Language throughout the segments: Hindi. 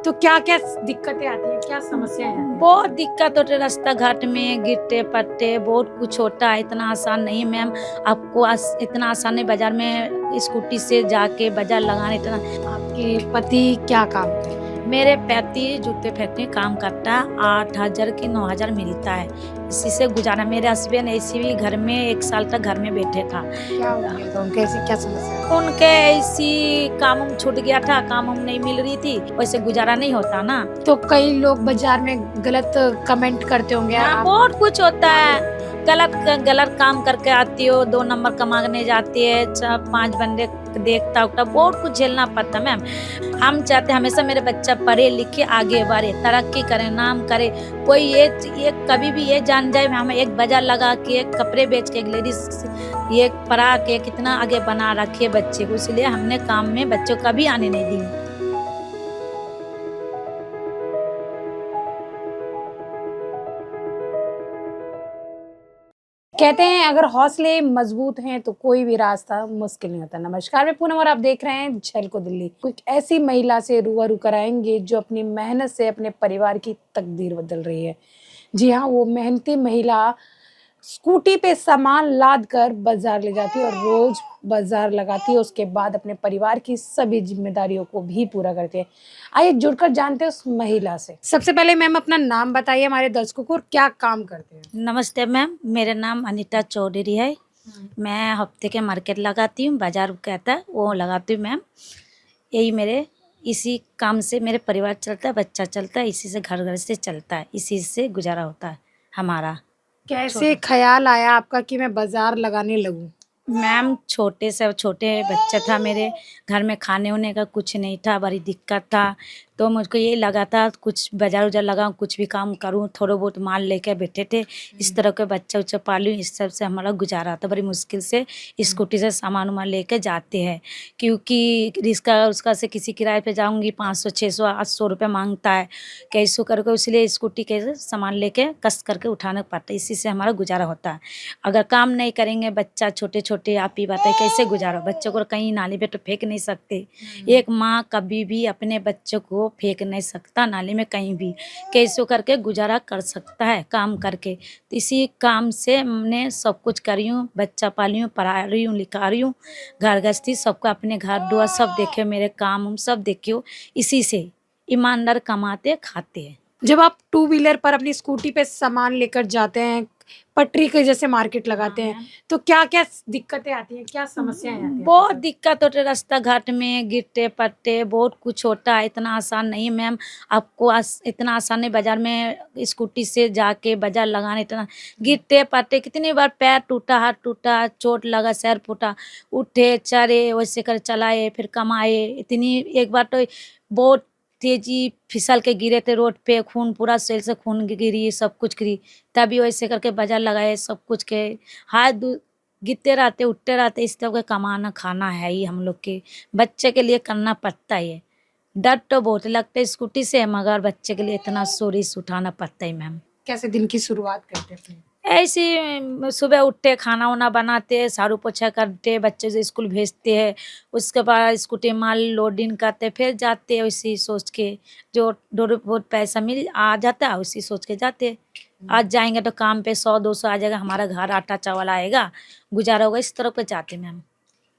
तो क्या क्या दिक्कतें आती हैं, क्या समस्याएं आती हैं? बहुत दिक्कत होते रास्ता घाट में गिरते पड़ते बहुत कुछ होता है। इतना आसान नहीं मैम, आपको इतना आसान नहीं बाजार में स्कूटी से जाके बाजार लगाना इतना। आपके पति क्या काम करते हैं? मेरे पति जूते फैक्ट्री काम करता है, 8,000 की 9,000 मिलता है, इसी से गुजारा। मेरे हस्बैंड ऐसी भी घर में 1 साल तक घर में बैठे था। क्या हो गया था उनके, ऐसी क्या समस्या? उनके ऐसी काम छूट गया था, काम नहीं मिल रही थी, वैसे गुजारा नहीं होता ना। तो कई लोग बाजार में गलत कमेंट करते होंगे। हाँ, बहुत कुछ होता है। गलत गलत काम करके आती हो, 2 नंबर कमाने जाती है, 5 बंदे देखता उठता, बहुत कुछ झेलना पड़ता मैम। हम चाहते हमेशा मेरे बच्चा पढ़े लिखे आगे बढ़े, तरक्की करे, नाम करे। कोई ये कभी भी ये जान जाए हम एक बाजार लगा के एक कपड़े बेच के एक लेडीज ये पढ़ा के कितना आगे बना रखे बच्चे को, इसलिए हमने काम में बच्चों का भी आने नहीं दी। कहते हैं अगर हौसले मजबूत हैं तो कोई भी रास्ता मुश्किल नहीं होता। नमस्कार, मैं पूनम और आप देख रहे हैं झलको दिल्ली। कुछ ऐसी महिला से रूबरू कराएंगे जो अपनी मेहनत से अपने परिवार की तकदीर बदल रही है। जी हाँ, वो मेहनती महिला स्कूटी पे सामान लाद कर बाजार ले जाती है और रोज बाजार लगाती है। उसके बाद अपने परिवार की सभी जिम्मेदारियों को भी पूरा करती है। आइए जुड़कर जानते हैं उस महिला से। सबसे पहले मैम अपना नाम बताइए हमारे दर्शकों को और क्या काम करते हैं। नमस्ते मैम, मेरा नाम अनीता चौधरी है। मैं हफ्ते के मार्केट लगाती हूँ, बाजार कहता है वो लगाती हूँ मैम। यही मेरे इसी काम से मेरे परिवार चलता है, बच्चा चलता है, इसी से घर घर से चलता है, इसी से गुजारा होता है हमारा। कैसे ख्याल आया आपका कि मैं बाजार लगाने लगूं? मैम छोटे से छोटे बच्चा था मेरे घर में, खाने होने का कुछ नहीं था, बड़ी दिक्कत था। तो मुझको ये लगा था कुछ बाजार उजार लगाऊं, कुछ भी काम करूं, थोड़ा बहुत माल लेके बैठे थे। इस तरह के बच्चा उच्चा पालूं, इस सब से हमारा गुजारा था। बड़ी मुश्किल से स्कूटी से सामान वामान लेके जाते हैं, क्योंकि रिक्शा उसका से किसी किराए पे जाऊंगी 500 600 800 रुपये मांगता है कैसो करके, इसलिए स्कूटी के सामान लेके कस करके उठाना पड़ता है, इसी से हमारा गुजारा होता है। अगर काम नहीं करेंगे, बच्चा छोटे छोटे आप ही बताए कैसे गुजारो। बच्चों को कहीं नाली पे तो फेंक नहीं सकते। एक माँ कभी भी अपने बच्चों को फेंक नहीं सकता नाली में कहीं भी, कैसे करके गुजारा कर सकता है काम करके। तो इसी काम से हमने सब कुछ करी हूँ, बच्चा पाली हूँ, पढ़ा रही हूँ, लिखा रही हूँ, घर गृहस्थी सबका अपने घर दुआ सब देखे, मेरे काम सब देखियो, इसी से ईमानदार कमाते खाते हैं। जब आप टू व्हीलर पर अपनी स्कूटी पे सामान लेकर जाते हैं, पटरी के जैसे मार्केट लगाते हैं, तो क्या क्या दिक्कतें आती हैं, क्या समस्याएं आती हैं? बहुत दिक्कत होते रास्ता घाट में, गिरते पड़ते बहुत कुछ होता है। इतना आसान नहीं मैम, आपको इतना आसान नहीं बाजार में स्कूटी से जाके बाजार लगाना। इतना गिरते पड़ते, कितनी बार पैर टूटा, हाथ टूटा, चोट लगा, सर फूटा, उठे चढ़े वैसे कर चलाए फिर कमाए। इतनी एक बार तो बहुत तेजी फिसल के गिरे थे रोड पे, खून पूरा शरीर से खून गिरी, सब कुछ गिरी, तभी वैसे करके बाजार लगाए सब कुछ के। हाथ गिरते रहते उठते रहते, इस तरह का कमाना खाना है ही हम लोग के, बच्चे के लिए करना पड़ता है। डर तो बहुत लगता है स्कूटी से, मगर बच्चे के लिए इतना सोरिस उठाना पड़ता है मैम। कैसे दिन की शुरुआत करते हैं अपनी? ऐसे सुबह उठते खाना वाना बनाते, झाड़ू पोछा करते, बच्चे से स्कूल भेजते हैं, उसके बाद स्कूटी माल लोडिंग करते, फिर जाते हैं उसी सोच के जो बहुत पैसा मिल आ जाता है उसी सोच के जाते। आज जाएंगे तो काम पे 100 200 आ जाएगा, हमारा घर आटा चावल आएगा, गुजारा होगा, इस तरह पे जाते मैम।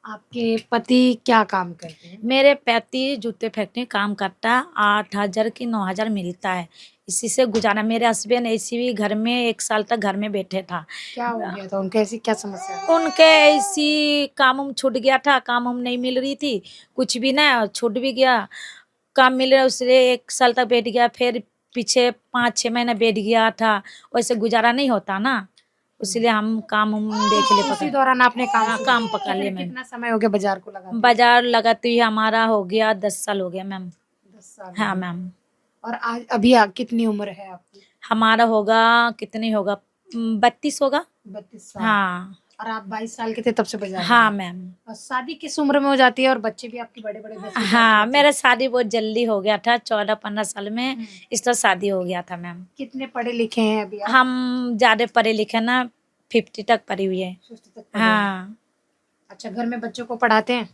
आपके पति क्या काम करते हैं? मेरे पति जूते फैक्ट्री काम करता है, 8,000 की 9,000 मिलता है, इसी से गुजारा। मेरे हस्बैंड ऐसी भी घर में 1 साल तक घर में बैठे था। क्या हो गया था उनके, ऐसी क्या समस्या? उनके ऐसी काम छूट गया था, काम नहीं मिल रही थी, कुछ भी ना छूट भी गया, काम मिल रहा उससे 1 साल तक बैठ गया, फिर पीछे 5-6 महीने बैठ गया था, वैसे गुजारा नहीं होता ना, इसलिए हम काम देख ले उसी पकड़। दौरान आपने काम हाँ, शुरू काम किया? पकड़ लिया मैंने। कितना समय हो गया बाजार को लगाते? बाजार लगाते हुए हमारा हो गया 10 साल हो गया मैम। 10 साल। हाँ मैम। और आज अभी कितनी उम्र है आपकी? हमारा होगा कितनी होगा 32 होगा। 32 साल। हाँ। और आप 22 साल के थे तब से बाजार हाँ में? मैम। और शादी किस उम्र में हो जाती है और बच्चे भी आपके बड़े बड़े 10 साल के हाँ, बच्चे? मेरा शादी बहुत जल्दी हो गया था, 14-15 साल में इस तरह शादी हो गया था मैम। कितने पढ़े लिखे हैं अभी आप? हम ज़्यादा पढ़े लिखे ना, 50 तक पढ़ी हुई है। 50 तक पढ़े हैं। हाँ। अच्छा, घर में बच्चों को पढ़ाते हैं?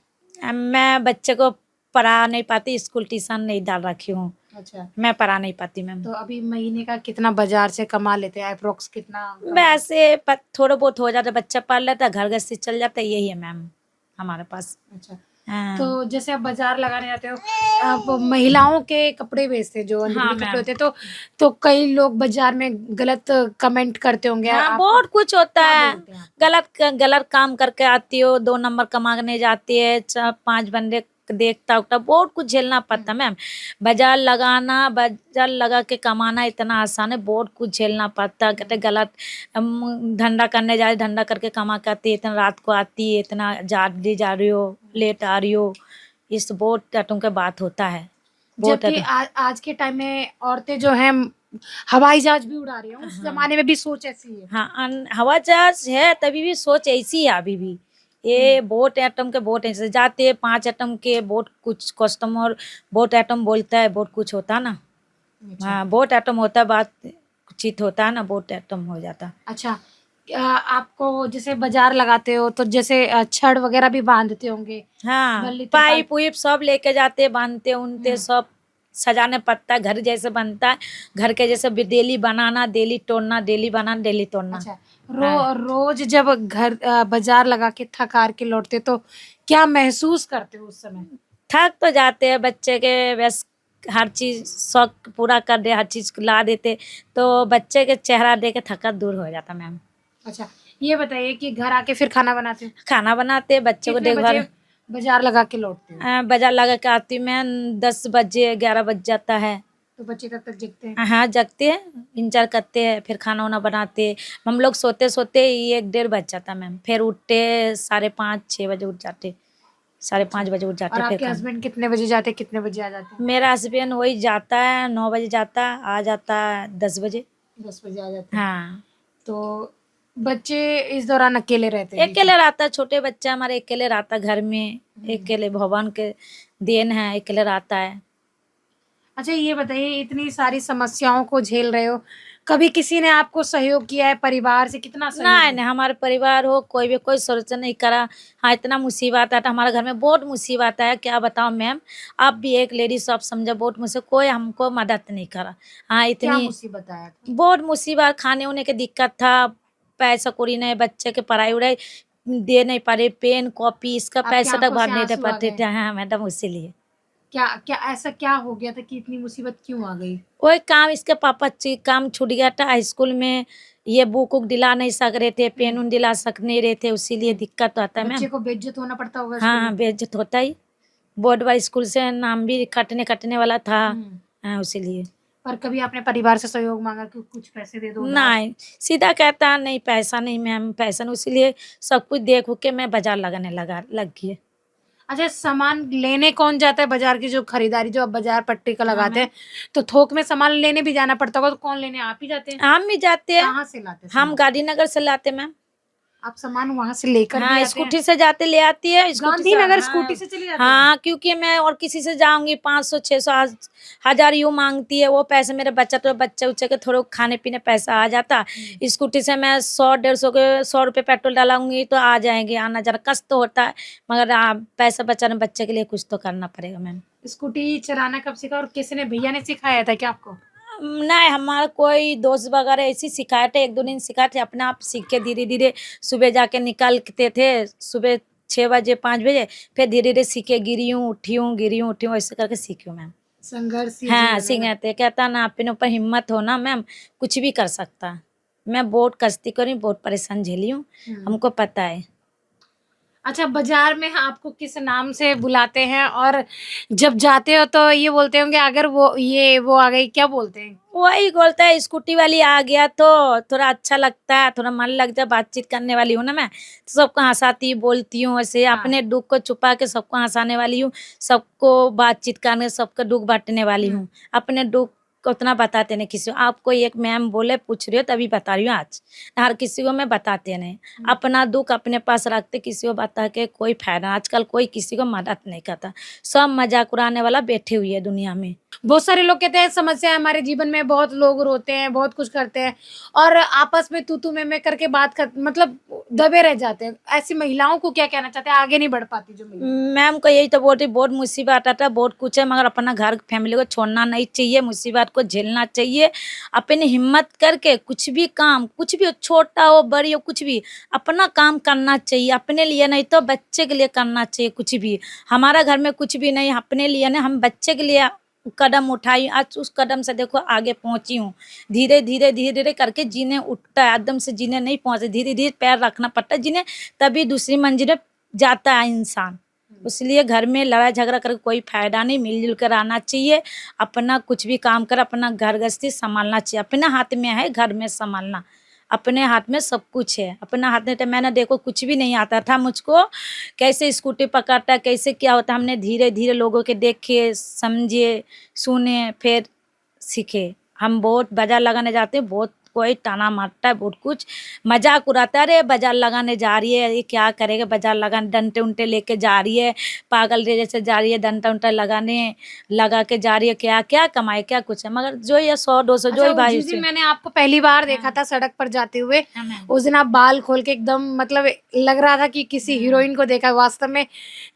मैं बच्चे को पढ़ा नहीं पाती, स्कूल ट्यूशन नहीं डाल रखी हूँ। अच्छा, मैं पढ़ा नहीं पाती मैम। तो अभी महीने का कितना बाजार से कमा लेते हैं, अप्रोक्स कितना वैसे थोड़ा बहुत हो जाता, बच्चा पढ़ लेता, घर गृहस्थी चल जाता, यही है मैम हमारे पास। अच्छा, हाँ तो जैसे आप बाजार लगाने जाते हो, आप महिलाओं के कपड़े बेचते हैं, जो हाँ अंदरूनी कपड़े मैम। होते हैं, तो कई लोग बाजार में गलत कमेंट करते होंगे, हाँ आप बहुत कुछ होता क्या है। बोलते हैं आपको? गलत गलत काम करके आती हो, 2 नंबर कमाने जाती है, 5 बंदे देखता उठता, बहुत कुछ झेलना पड़ता मैम। बाजार लगा के कमाना इतना आसान है, बहुत कुछ झेलना पड़ता। कहते गलत धंधा करने जा रही, धंधा करके कमा के आती है, इतना रात को आती है, इतना जल्दी जा रही हो, लेट आ रही हो, इस बहुत टटों के बात होता है बहुत जबकि आज के टाइम में औरतें जो हैं हवाई जहाज भी उड़ा रही हैं, उस जमाने में भी सोच ऐसी है। हाँ हवा जहाज है, तभी भी सोच ऐसी है अभी भी। ये बोट एटम के बोट ऐसे जाते हैं, 5 एटम के बोट, कुछ कस्टमर बोट एटम बोलता है, बहुत कुछ होता है ना। अच्छा, हाँ बोट एटम होता है, बात चित होता है ना, बोट एटम हो जाता। अच्छा, आपको जैसे बाजार लगाते हो तो जैसे छड़ वगैरह भी बांधते होंगे, हाँ बल्ली तिरपाल। पाइप उइप सब लेके जाते, बांधते उनते सब सजाने पड़ता है, घर जैसे बनता है, घर के जैसे डेली बनाना, डेली तोड़ना, डेली बनाना, डेली तोड़ना। अच्छा, हाँ रोज जब घर बाजार लगा के थक हार के लौटते तो क्या महसूस करते हो उस समय? थक तो जाते हैं, बच्चे के बस हर चीज शौक पूरा कर दे, हर चीज ला देते, तो बच्चे के चेहरा देख के थकान दूर हो जाता मैम। अच्छा, ये बताइए कि घर आके फिर खाना बनाते हो, खाना बनाते, बच्चों को कितने बजे देखभाल। बाजार लगा के लौटते हो? बाजार लगा के आती हूँ मैं, 10 बजे 11 बज जाता है। तो बच्चे तब तक जगते हैं? हाँ जगते हैं, इंतजार करते हैं, फिर खाना वाना बनाते, हम लोग सोते सोते ही 1 डेढ़ बज जाता मैम, फिर उठते 5:30 6 बजे उठ जाते, 5:30 बजे उठ और जाते फिर आपके खाना। हस्बैंड कितने बजे जाते हैं, कितने बजे आ जाते हैं? मेरा हस्बैंड वही जाता है 9 बजे जाता है, आ जाता है 10 बजे। 10 बजे आ जाते हैं। हाँ तो बच्चे इस दौरान अकेले रहते हैं बीच में? अकेले रहता है, छोटे बच्चा हमारे अकेले रहता है घर में, अकेले भगवान के देन है, अकेले रहता है। अच्छा, ये बताइए, इतनी सारी समस्याओं को झेल रहे हो, कभी किसी ने आपको सहयोग किया है, परिवार से कितना सहयोग नहीं है? नहीं, हमारे परिवार हो कोई भी कोई सोल्यूशन नहीं करा। हाँ इतना मुसीबत आता हमारे घर में, बहुत मुसीबत है, क्या बताओ मैम। आप भी एक लेडीज, आप समझो, बहुत मुसीबत, कोई हमको मदद नहीं करा। हाँ क्या इतनी मुसीबत आया था? बहुत मुसीबत, खाने उने की दिक्कत था, पैसा कौड़ी नहीं, बच्चे के पढ़ाई उड़ाई दे नहीं पा रहे, पेन कॉपी इसका आपकी पैसा तक आंखों भर से नहीं दे आंसू आ पाते गए? थे। हाँ मैडम इसीलिए क्या क्या ऐसा क्या हो गया था कि इतनी मुसीबत क्यों आ गई? वही काम, इसके पापा काम छूट गया था स्कूल में, ये बुक उक दिला नहीं सक रहे थे, पेन उन दिला सक नहीं रहे थे, इसीलिए दिक्कत तो आता है मैम। बच्चे को बेइज्जत होना पड़ता होगा स्कूल हाँ में? बेइज्जत होता ही, बोर्ड वाइज स्कूल से नाम भी कटने कटने वाला था। हम्म। हाँ इसीलिए पर कभी आपने परिवार से सहयोग मांगा कि कुछ पैसे दे दो उधार? नहीं, सीधा कहता है, नहीं पैसा नहीं मैम, पैसा नहीं, इसीलिए सब कुछ देख उख के मैं बाजार लगाने लग गई। अच्छा, सामान लेने कौन जाता है बाजार की, जो खरीदारी जो आप बाजार पट्टी का हाँ लगाते मैम, हैं, तो थोक में सामान लेने भी जाना पड़ता होगा, तो कौन लेने, आप ही जाते हैं? हम भी जाते हैं, कहाँ से लाते हैं हम सामान? गांधीनगर से लाते मैम। आप सामान वहां से लेकर भी हाँ आते हैं? स्कूटी से जाते, ले आती है स्कूटी से। गांधीनगर स्कूटी हाँ से चले जाते हैं? हाँ क्योंकि मैं और किसी से जाऊंगी 500 600 1000 यूँ मांगती है, वो पैसे मेरे बच्चे उच्चे के थोड़े खाने पीने पैसा आ जाता। स्कूटी से मैं 100 150 के 100 रुपये पेट्रोल डालाऊंगी तो आ जाएंगे, आना जाना कष्ट तो होता है, मगर पैसा बचाने बच्चे के लिए कुछ तो करना पड़ेगा मैम। स्कूटी चलाना कब सीखा, और किसी ने, भैया ने सिखाया था क्या आपको? नहीं हमारा कोई दोस्त वगैरह ऐसे ही सिखाए थे, 1 2 दिन सिखाए थे, अपने आप सीख के धीरे धीरे सुबह जाके निकलते थे, सुबह 6 बजे 5 बजे, फिर धीरे धीरे सीखे, गिरी हूँ उठी हूँ, ऐसे करके सीखी हूँ मैम। संघर्ष ही हाँ जीवन है ना? सिंगाते कहता ना, अपने ऊपर हिम्मत हो ना मैम, कुछ भी कर सकता है। मैं बहुत कष्टी करी, बहुत परेशान झेली हूँ, हमको पता है। अच्छा, बाजार में आपको किस नाम से बुलाते हैं, और जब जाते हो तो ये बोलते होंगे, अगर वो आ गई, क्या बोलते हैं? वही बोलता है स्कूटी वाली आ गया तो थोड़ा अच्छा लगता है, थोड़ा मन लगता है, बातचीत करने वाली हूँ ना मैं, तो सबको हंसाती बोलती हूँ, ऐसे हाँ। अपने दुख को छुपा के सबको हंसाने वाली हूँ, सबको बातचीत करने, सबका दुख बांटने वाली हूँ। अपने दुख को उतना बताते नहीं किसी को, आपको एक मैम बोले पूछ रही हो तभी बता रही हूँ आज, हर किसी को मैं बताते नहीं, अपना दुख अपने पास रखते, किसी को बता के कोई फायदा, आजकल कोई किसी को मदद नहीं करता, सब मजाक उड़ाने वाला बैठे हुए है दुनिया में। बहुत सारे लोग कहते हैं समस्या है हमारे जीवन में, बहुत लोग रोते हैं, बहुत कुछ करते हैं और आपस में तू मैं करके बात कर मतलब दबे रह जाते हैं। ऐसी महिलाओं को क्या कहना चाहते हैं, आगे नहीं बढ़ पाती जो महिला? मैम को यही तो बोल रही, बहुत मुसीबत आता है, बहुत कुछ है, मगर अपना घर फैमिली को छोड़ना नहीं चाहिए, मुसीबत को झेलना चाहिए। अपनी हिम्मत करके कुछ भी काम, कुछ भी हो, छोटा हो बड़ी हो, कुछ भी अपना काम करना चाहिए, अपने लिए नहीं तो बच्चे के लिए करना चाहिए। कुछ भी हमारा घर में कुछ भी नहीं, अपने लिए नहीं, हम बच्चे के लिए कदम उठाई, आज उस कदम से देखो आगे पहुंची हूँ। धीरे धीरे धीरे धीरे करके जीने उठता है, एकदम से जीने नहीं पहुंचे, धीरे धीरे पैर रखना पड़ता है जीने, तभी दूसरी मंजिल जाता है इंसान। इसलिए घर में लड़ाई झगड़ा करके कोई फायदा नहीं, मिलजुल कर आना चाहिए। अपना कुछ भी काम कर, अपना घर गृहस्थी संभालना चाहिए। अपने हाथ में है घर में संभालना, अपने हाथ में सब कुछ है। अपना हाथ में तो मैंने देखो कुछ भी नहीं आता था मुझको, कैसे स्कूटी पकड़ता, कैसे क्या होता, हमने धीरे धीरे लोगों के देखे, समझे, सुने, फिर सीखे। हम बहुत बाजार लगाने जाते हैं, बहुत कोई ताना मारता है, बहुत कुछ मजाक उड़ाता है, अरे बाजार लगाने जा रही है, ये क्या करेगा, बाजार लगाने डंटे उंटे लेके जा रही है, पागल रे जैसे जा रही है, डंटा उंटा लगाने लगा के जा रही है, क्या क्या कमाए, क्या कुछ है। मगर जो ये 100-200 जो ही भाई जिस दिन मैंने आपको पहली बार देखा था सड़क पर जाते हुए, उस दिन आप बाल खोल के एकदम मतलब लग रहा था कि किसी हीरोइन को देखा वास्तव में।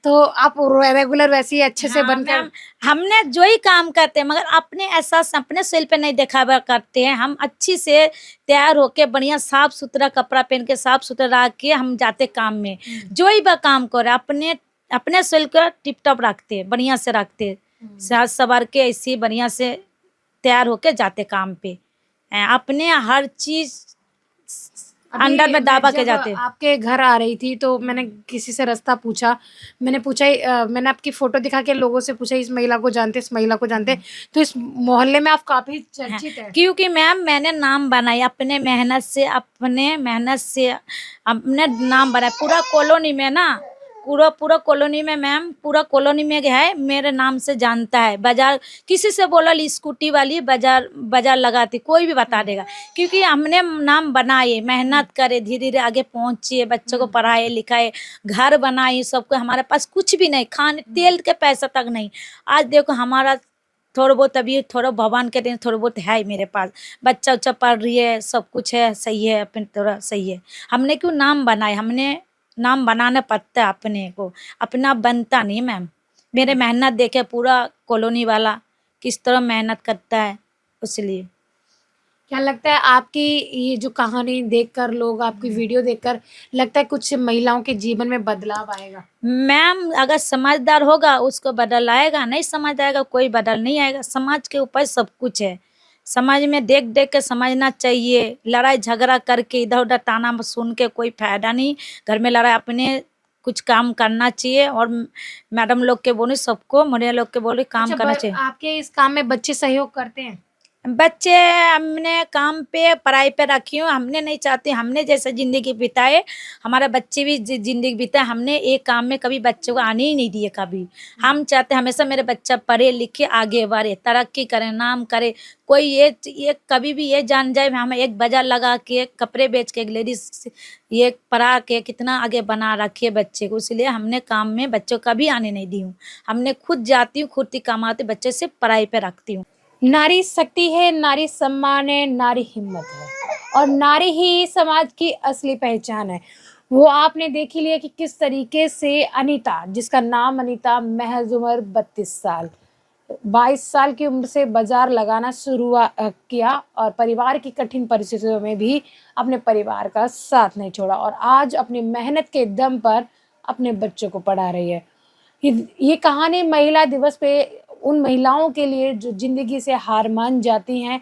तो आप रेगुलर वैसे ही अच्छे से बनकर हमने जो ही काम करते हैं, मगर अपने एहसास अपने सेल पे नहीं दिखावा करते हैं। हम अच्छी से तैयार होके बढ़िया साफ सुथरा कपड़ा पहन के साफ सुथरा रख के हम जाते काम में, जो ही काम करे अपने अपने सेल को टिप टॉप रखते, बढ़िया से रखते, साज सवार के ऐसे बढ़िया से तैयार होके जाते काम पे। अपने हर चीज अंदर में दाबा के जाते। आपके घर आ रही थी तो मैंने किसी से रास्ता पूछा, मैंने आपकी फोटो दिखा के लोगों से पूछा इस महिला को जानते, इस महिला को जानते, तो इस मोहल्ले में आप काफी चर्चित है। क्योंकि मैम मैंने नाम बनाया अपने मेहनत से, अपने नाम बनाया पूरा कॉलोनी में ना, पूरा कॉलोनी में मैम, पूरा कॉलोनी में है मेरे नाम से जानता है। बाजार किसी से बोला स्कूटी वाली बाजार लगाती, कोई भी बता देगा, क्योंकि हमने नाम बनाए, मेहनत करे, धीरे धीरे आगे पहुंचे, बच्चों को पढ़ाए लिखाए, घर बनाए, सबको। हमारे पास कुछ भी नहीं, खाने तेल के पैसा तक नहीं। आज देखो हमारा थोड़ा बहुत, अभी थोड़ा भगवान के दिन थोड़ा बहुत है मेरे पास, बच्चा उच्चा पढ़ रही है, सब कुछ है, सही है, अपने थोड़ा सही है। हमने क्यों नाम बनाए, हमने नाम बनाना पड़ता है अपने को, अपना बनता नहीं मैम। मेरे मेहनत देखे पूरा कॉलोनी वाला किस तरह मेहनत करता है, इसलिए। क्या लगता है आपकी ये जो कहानी देखकर, लोग आपकी वीडियो देखकर, लगता है कुछ महिलाओं के जीवन में बदलाव आएगा? मैम अगर समझदार होगा उसको बदल आएगा, नहीं समझ आएगा कोई बदल नहीं आएगा। समाज के ऊपर सब कुछ है, समाज में देख देख के समझना चाहिए। लड़ाई झगड़ा करके इधर उधर ताना सुन के कोई फायदा नहीं, घर में लड़ाई, अपने कुछ काम करना चाहिए। और मैडम लोग के बोले, सबको मुड़िया लोग के बोले काम करना चाहिए। आपके इस काम में बच्चे सहयोग करते हैं? बच्चे हमने काम पे पढ़ाई पे रखी हूँ, हमने नहीं चाहते हमने जैसे ज़िंदगी बिताए हमारा बच्चे भी ज़िंदगी बिताए। हमने एक काम में कभी बच्चों को आने ही नहीं दिए कभी। हम चाहते हमेशा मेरे बच्चा पढ़े लिखे आगे बढ़े, तरक्की करे, नाम करे। कोई ये कभी भी ये जान जाए हम एक बाजार लगा के कपड़े बेच के एक लेडीज ये पढ़ा के कितना आगे बना रखिए बच्चे को, इसलिए हमने काम में बच्चों का भी आने नहीं दी हूँ। हमने खुद जाती हूँ, खुद ही कमाती, बच्चे से पढ़ाई पे रखती हूँ। नारी शक्ति है, नारी सम्मान है, नारी हिम्मत है और नारी ही समाज की असली पहचान है। वो आपने देख ही लिया कि किस तरीके से अनीता, जिसका नाम अनीता, महज उम्र 32 साल, 22 साल की उम्र से बाजार लगाना शुरू किया और परिवार की कठिन परिस्थितियों में भी अपने परिवार का साथ नहीं छोड़ा और आज अपनी मेहनत के दम पर अपने बच्चों को पढ़ा रही है। ये कहानी महिला दिवस पे उन महिलाओं के लिए जो जिंदगी से हार मान जाती हैं,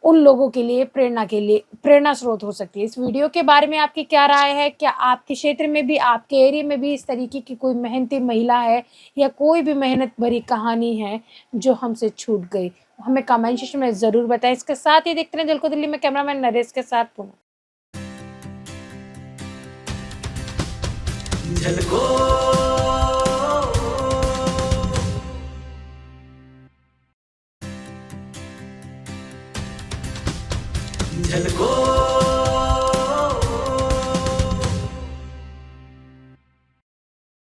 उन लोगों के लिए प्रेरणा स्रोत हो सकती है। इस वीडियो के बारे में आपकी क्या राय है? क्या आपके क्षेत्र में भी, आपके एरिया में भी इस तरीके की कोई मेहनती महिला है या कोई भी मेहनत भरी कहानी है जो हमसे छूट गई? हमें कमेंट सेक्शन में ज़रूर बताएं। इसके साथ ही देखते रहें झलको दिल्ली में कैमरामैन नरेश के साथ पूनम। झलको